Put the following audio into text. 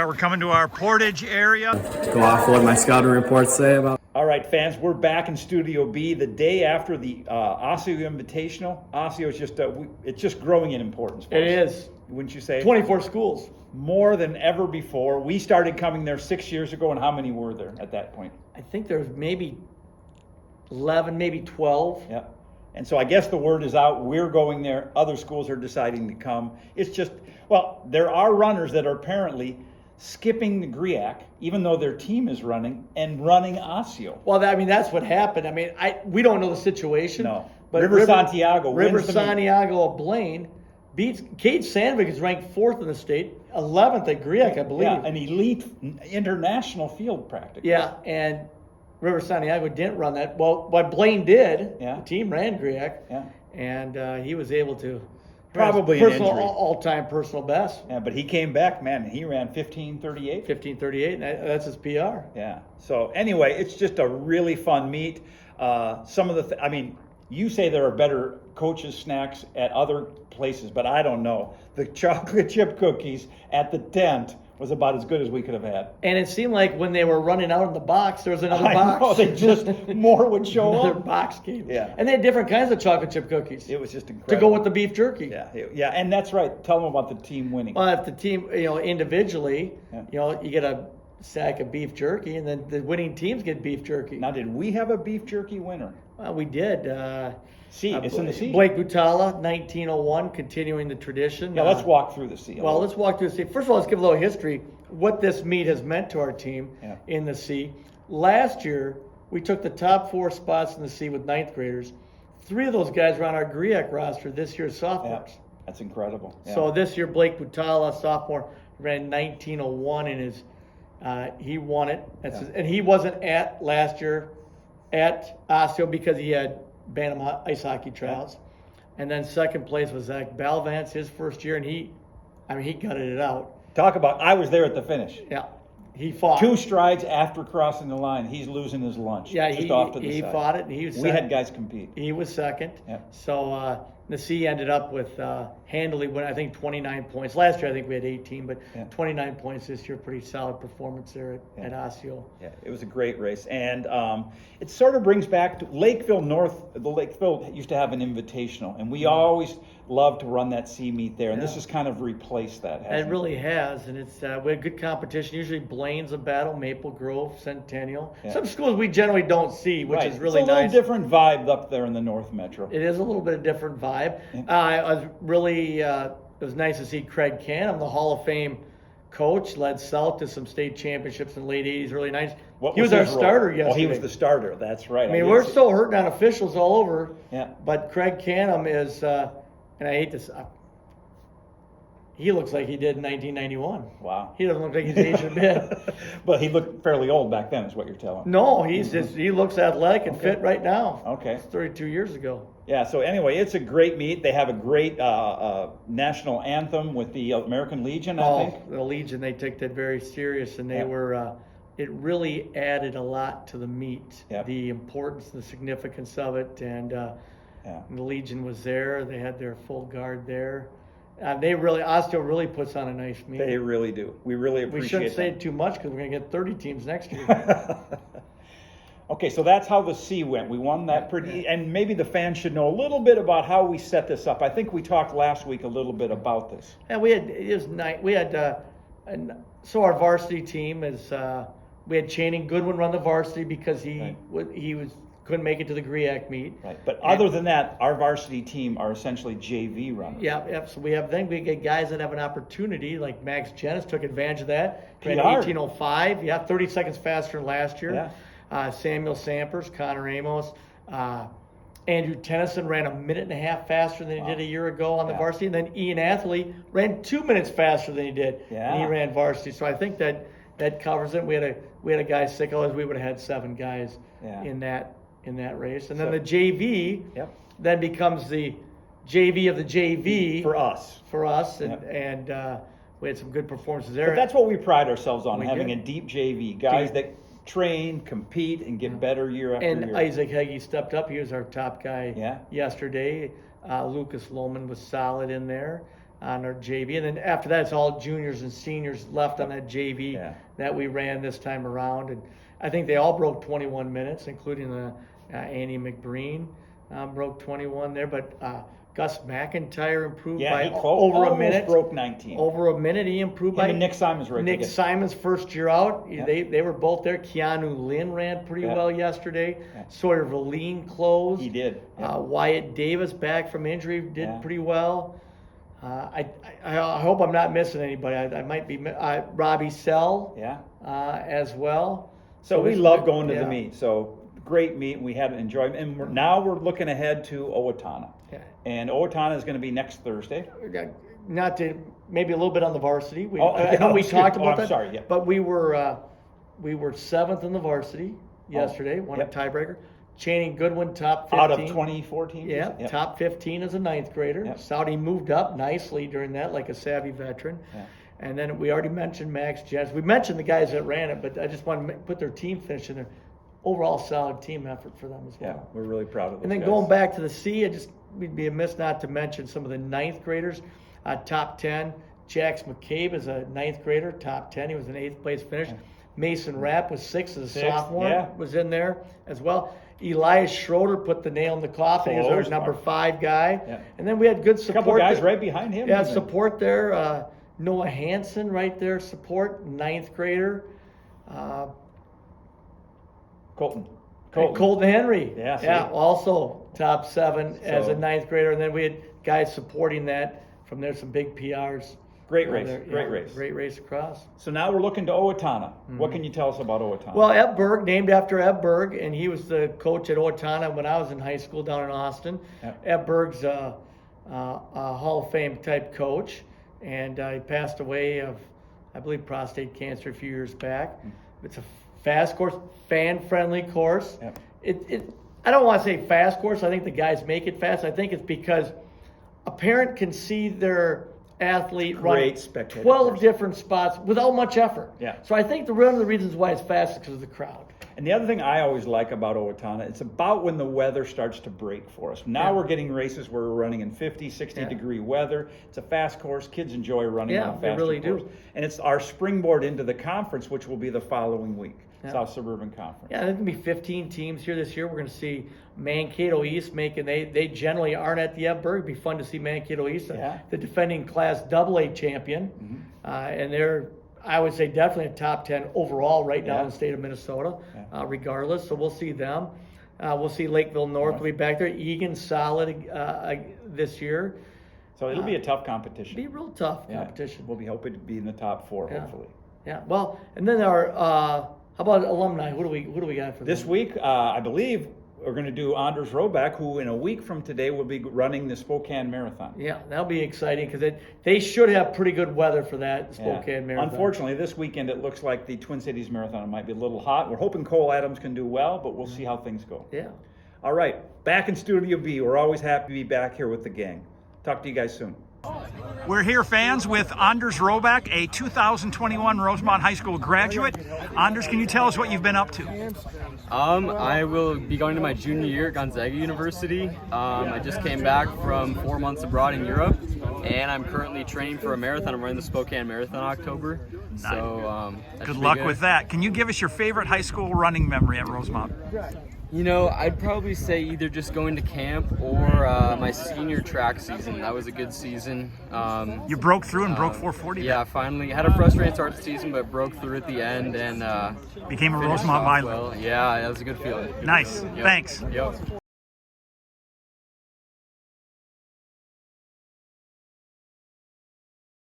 We're coming to our Portage area. Go off what my scouting reports say about. All right, fans, we're back in Studio B the day after the Osseo Invitational. Osseo is just it's just growing in importance for us. It is. Wouldn't you say? 24 schools. More than ever before. We started coming there 6 years ago, and how many were there at that point? I think there's maybe 11, maybe 12. Yeah. And so I guess the word is out. We're going there. Other schools are deciding to come. It's just, well, there are runners that are apparently skipping the GRIAC, even though their team is running, and running Osseo. Well, I mean, that's what happened. I mean, we don't know the situation. No. But River Santiago River wins the Santiago of Blaine beats Cade Sandvik is ranked 4th in the state, 11th at GRIAC, I believe. Yeah, an elite international field practically. Yeah, and River Santiago didn't run that. Well, what Blaine did, Yeah. the team ran GRIAC, Yeah. and he was able to Probably an an injury. all-time personal best. Yeah, but he came back, man, and he ran 15:38. 15:38, and that's his PR. Yeah. So anyway, it's just a really fun meet. Some of the, I mean, you say there are better coaches' snacks at other places, but I don't know. The chocolate chip cookies at the tent was about as good as we could have had. And it seemed like when they were running out in the box, there was another I box. know, they just more would show Another up. box came. Yeah. And they had different kinds of chocolate chip cookies It was just to incredible. go with the beef jerky. Yeah, yeah, and that's right. Tell them about the team winning. Well, if the team, individually, Yeah. you get a sack of beef jerky, and then the winning teams get beef jerky. Now, did we have a beef jerky winner? Well, we did. C, it's in the C. Blake Butala, 1901, continuing the tradition. Yeah, let's walk through the C. Well, let's walk through the C. First of all, let's give a little history, what this meet has meant to our team in the C. Last year, we took the top 4 spots in the C with 9th graders. 3 of those guys were on our GRIAC roster this year, sophomores. Yeah, that's incredible. Yeah. So this year, Blake Butala, sophomore, ran 1901 in his, he won it. And he wasn't at last year at Osseo because he had Bantam ice hockey trials. And then second place was Zach Balvance, his first year, and he gutted it out. Talk about, I was there at the finish. Yeah, he fought. 2 strides after crossing the line, he's losing his lunch. Yeah, just off to the he side. fought it, and he was We second. had guys compete. He was second. Yeah. So the C ended up with handily win, I think 29 points. Last year I think we had 18, but 29 points this year. Pretty solid performance there at Osseo. Yeah, it was a great race. And it sort of brings back to Lakeville North. The Lakeville used to have an invitational, and we always loved to run that C meet there. And this has kind of replaced that, hasn't It really has, and it's we had good competition. Usually Blaine's a battle, Maple Grove, Centennial. Yeah. Some schools we generally don't see, which is really it's a nice. little different vibe up there in the North Metro. It is a little bit of different vibe. I was really, it was nice to see Craig Canham, the Hall of Fame coach, led South to some state championships in the late 80s, early 90s. He was our his role? starter yesterday. Oh, he was the starter. That's right. I mean, we're still hurting on officials all over. Yeah. But Craig Canham is, and I hate this, he looks like he did in 1991. Wow. He doesn't look like he's aged a bit. But he looked fairly old back then, is what you're telling me. No, he looks athletic and fit right now. Okay. It's 32 years ago. Yeah, so anyway, it's a great meet. They have a great national anthem with the American Legion, I think. The Legion, they took that very serious, and they were, it really added a lot to the meet, the importance and the significance of it, and the Legion was there. They had their full guard there. Osseo really puts on a nice meet. They really do. We really appreciate it. We shouldn't say it too much because we're going to get 30 teams next year. Okay, so that's how the C went. We won that pretty, and maybe the fans should know a little bit about how we set this up. I think we talked last week a little bit about this. And so our varsity team is, we had Channing Goodwin run the varsity because he couldn't make it to the GRIAC meet. Right, but other than that, our varsity team are essentially JV runners. Yeah. So we get guys that have an opportunity, like Max Jennis took advantage of that. Ran PR. 18:05. Yeah, 30 seconds faster than last year. Yeah. Samuel Sampers, Connor Amos, Andrew Tennyson ran a minute and a half faster than he did a year ago on the varsity, and then Ian Athley ran 2 minutes faster than he did. Yeah. And he ran varsity. So I think that covers it. We had a guy sick, otherwise we would have had 7 guys in that race. And then the JV then becomes the JV of the JV for us. And we had some good performances there. But that's what we pride ourselves on, We having did. a deep JV, guys that train, compete, and get better year after year. And Isaac Heggie stepped up. He was our top guy Yeah. yesterday. Lucas Lohman was solid in there. on our JV. And then after that, it's all juniors and seniors left on that JV that we ran this time around. And I think they all broke 21 minutes, including Andy McBreen broke 21 there. But Gus McIntyre improved by over a minute. Broke 19. Over a minute, he improved by. And Nick Simons right Nick Simons' first year out. Yeah. They were both there. Keanu Lynn ran pretty well yesterday. Yeah. Sawyer Valine closed. He did. Yeah. Wyatt Davis back from injury did pretty well. I hope I'm not missing anybody. I might be Robbie Sell. As well. So we love going to the meet. So great meet, and we had an enjoyment. And now we're looking ahead to Owatonna. Yeah. And Owatonna is going to be next Thursday. Not to maybe a little bit on the varsity. We talked about that. Sorry, yeah. But we were 7th in the varsity yesterday. Won a tiebreaker. Channing Goodwin, top 15. Out of 2014? Yeah, top 15 as a 9th grader. Yep. Saudi moved up nicely during that, like a savvy veteran. Yeah. And then we already mentioned Max Jens. We mentioned the guys that ran it, but I just want to put their team finish in there. Overall solid team effort for them as well. Yeah, we're really proud of those And then guys. Going back to the C, we'd be amiss not to mention some of the 9th graders. Top 10, Jax McCabe is a 9th grader, top 10. He was an 8th place finish. Yeah. Mason Rapp was 6th as a sophomore, was in there as well. Elias Schroeder put the nail in the coffin. He was our number 5 guy. Yeah. And then we had good support. A couple guys right behind him. Yeah, support there. Noah Hansen right there, support, 9th grader. Colton Henry. Yeah, also top 7 as a 9th grader. And then we had guys supporting that from there, some big PRs. Great race. Great race across. So now we're looking to Owatonna. What can you tell us about Owatonna? Well, Eb Berg, named after Eb Berg, and he was the coach at Owatonna when I was in high school down in Austin. Yep. Eb Berg's a Hall of Fame type coach, and he passed away of, I believe, prostate cancer a few years back. It's a fast course, fan-friendly course. Yep. I don't want to say fast course. I think the guys make it fast. I think it's because a parent can see their athlete run 12 different spots without much effort. Yeah. So I think one of the reasons why it's fast is because of the crowd. And the other thing I always like about Owatonna, it's about when the weather starts to break for us. Now we're getting races where we're running in 50, 60-degree weather. It's a fast course. Kids enjoy running on a faster really course. Do. And it's our springboard into the conference, which will be the following week, South Suburban Conference. Yeah, there's going to be 15 teams here this year. We're going to see Mankato East they generally aren't at the Eb Berg. It'd be fun to see Mankato East, the defending Class AA champion. And they're, I would say, definitely a top 10 overall right now in the state of Minnesota, regardless. So we'll see them. We'll see Lakeville North will be back there. Egan solid this year. So it'll be a tough competition. Be a real tough competition. We'll be hoping to be in the top 4, hopefully. Yeah. Well, and then our how about alumni? Who do we got for this week? I believe we're going to do Anders Roback, who in a week from today will be running the Spokane Marathon. Yeah, that'll be exciting because they should have pretty good weather for that Spokane Marathon. Unfortunately, this weekend it looks like the Twin Cities Marathon might be a little hot. We're hoping Cole Adams can do well, but we'll see how things go. Yeah. All right, back in Studio B. We're always happy to be back here with the gang. Talk to you guys soon. We're here, fans, with Anders Roback, a 2021 Rosemont High School graduate. Anders, can you tell us what you've been up to? I will be going to my junior year at Gonzaga University. I just came back from 4 months abroad in Europe, and I'm currently training for a marathon. I'm running the Spokane Marathon in October. Nice. So good luck with that. Can you give us your favorite high school running memory at Rosemont? You know, I'd probably say either just going to camp or my senior track season. That was a good season. You broke through and broke 440? Yeah, finally. Had a frustrating start to the season, but broke through at the end and became a Rosemont Violet. Well, yeah, that was a good feeling. Nice. Thanks. Yep.